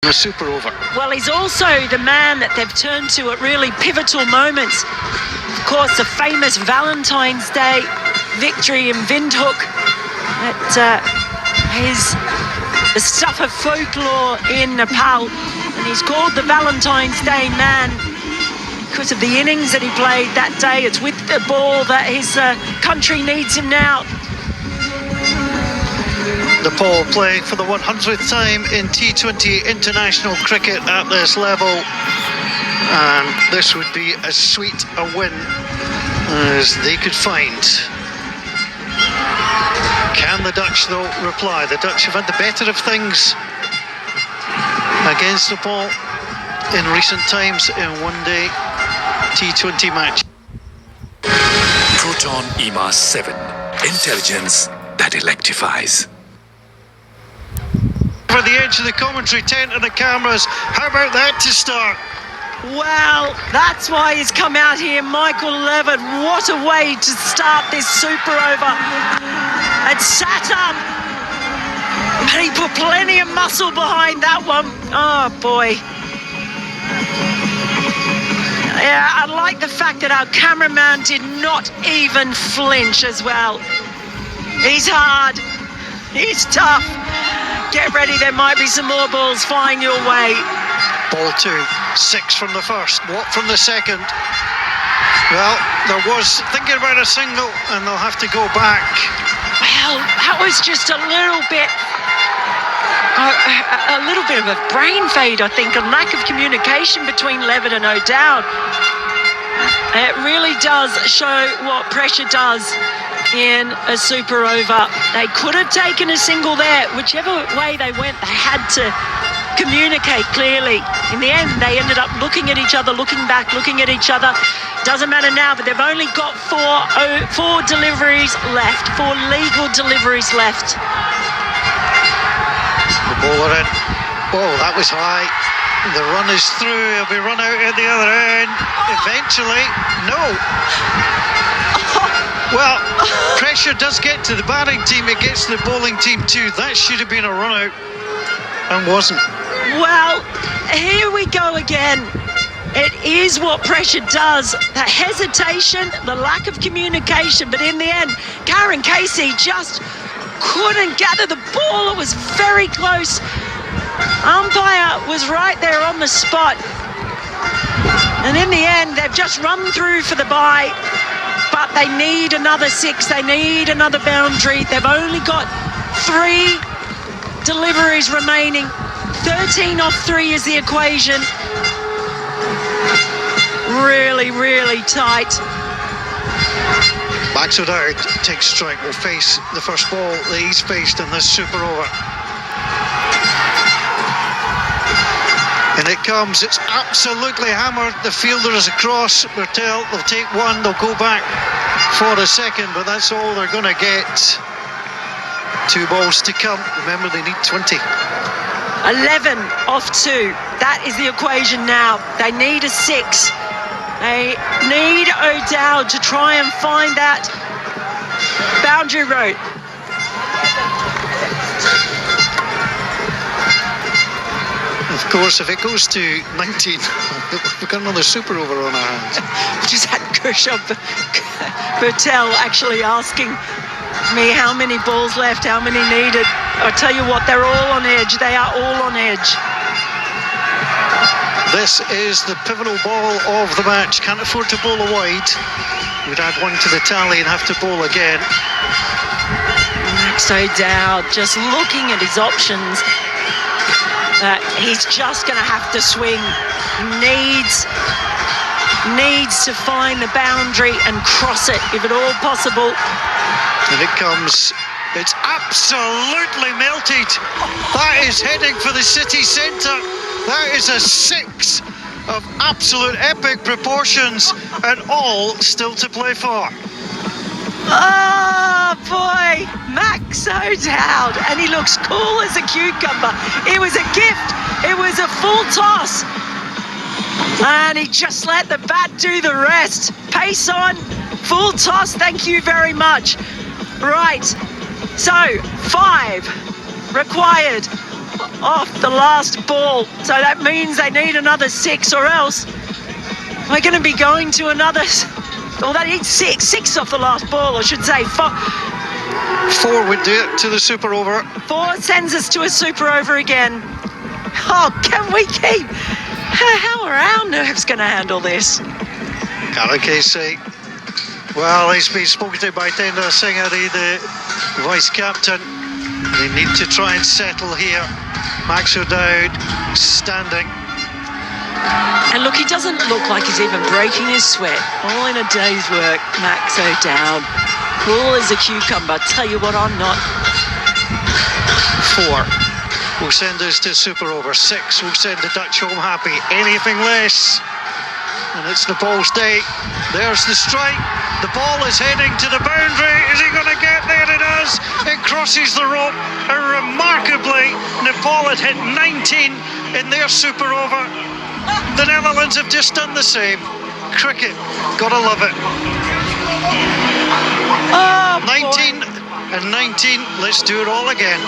A super over. Well, he's also the man that they've turned to at really pivotal moments. Of course, the famous Valentine's Day victory in Windhoek. That is the stuff of folklore in Nepal. And he's called the Valentine's Day man because of the innings that he played that day. It's with the ball that his country needs him now. Nepal playing for the 100th time in T20 international cricket at this level, and this would be as sweet a win as they could find. Can the Dutch though reply? The Dutch have had the better of things against Nepal in recent times in one-day T20 match. Proton EMAS 7, intelligence that electrifies. For the edge of the commentary tent and the cameras, how about that to start? Well, that's why he's come out here, Michael Levitt. What a way to start this super over. And sat up, and he put plenty of muscle behind that one. Oh boy. Yeah, I like the fact that our cameraman did not even flinch as well. He's hard, he's tough. Get ready, there might be some more balls flying your way. Ball 2, 6 from the first, what from the second? Well, there was thinking about a single, and they'll have to go back. Well, that was just a little bit of a brain fade, I think, a lack of communication between Levitt and O'Dowd. It really does show what pressure does in a super over. They could have taken a single there. Whichever way they went, they had to communicate clearly. In the end, they ended up looking at each other, looking back, looking at each other. Doesn't matter now, but they've only got four deliveries left, 4 legal deliveries left. The bowler in. Oh, that was high. The run is through. He'll be run out at the other end. Eventually, no. Well, pressure does get to the batting team. It gets to the bowling team too. That should have been a run out and wasn't. Well, here we go again. It is what pressure does. The hesitation, the lack of communication. But in the end, Karen Casey just couldn't gather the ball. It was very close. Umpire was right there on the spot. And in the end, they've just run through for the bye. But they need another 6. They need another boundary. They've only got 3 deliveries remaining. 13 off 3 is the equation. Really, really tight. Max O'Dowd takes strike, will face the first ball that he's faced in this super over. And it comes, it's absolutely hammered. The fielder is across. Bertel, they'll take 1, they'll go back for a second, but that's all they're going to get. 2 balls to come. Remember, they need 20. 11 off 2. That is the equation now. They need a 6. They need O'Dowd to try and find that boundary road. Of course, if it goes to 19, we've got another super over on our hands. Just had Kershaw Bertel actually asking me how many balls left, how many needed. I tell you what, they're all on edge. They are all on edge. This is the pivotal ball of the match. Can't afford to bowl a wide. Would add 1 to the tally and have to bowl again. Max O'Dowd just looking at his options. He's just going to have to swing. He needs to find the boundary and cross it, if at all possible. And it comes. It's absolutely melted. That is heading for the city centre. That is a 6 of absolute epic proportions, and all still to play for. Oh boy, Max O'Dowd, and he looks cool as a cucumber. It was a gift, it was a full toss, and he just let the bat do the rest. Pace on, full toss, thank you very much. Right, so 5 required off the last ball. So that means they need another 6, or else we're going to be going to another... Well, they need six off the last ball, I should say. 4 would do it to the super over. 4 sends us to a super over again. Oh, can we keep... How are our nerves going to handle this? Karen Casey. Well, he's been spoken to by Tender Singari, the vice captain. They need to try and settle here. Max O'Dowd standing. And look, he doesn't look like he's even breaking his sweat. All in a day's work, Max O'Dowd. Cool as a cucumber. Tell you what, I'm not. 4 will send us to super over. 6 will send the Dutch home happy. Anything less, and it's Nepal's day. There's the strike. The ball is heading to the boundary. Is he going to get there? It does. It crosses the rope. And remarkably, Nepal had hit 19 in their super over. The Netherlands have just done the same. Cricket, gotta love it. Oh, 19 and 19. Let's do it all again.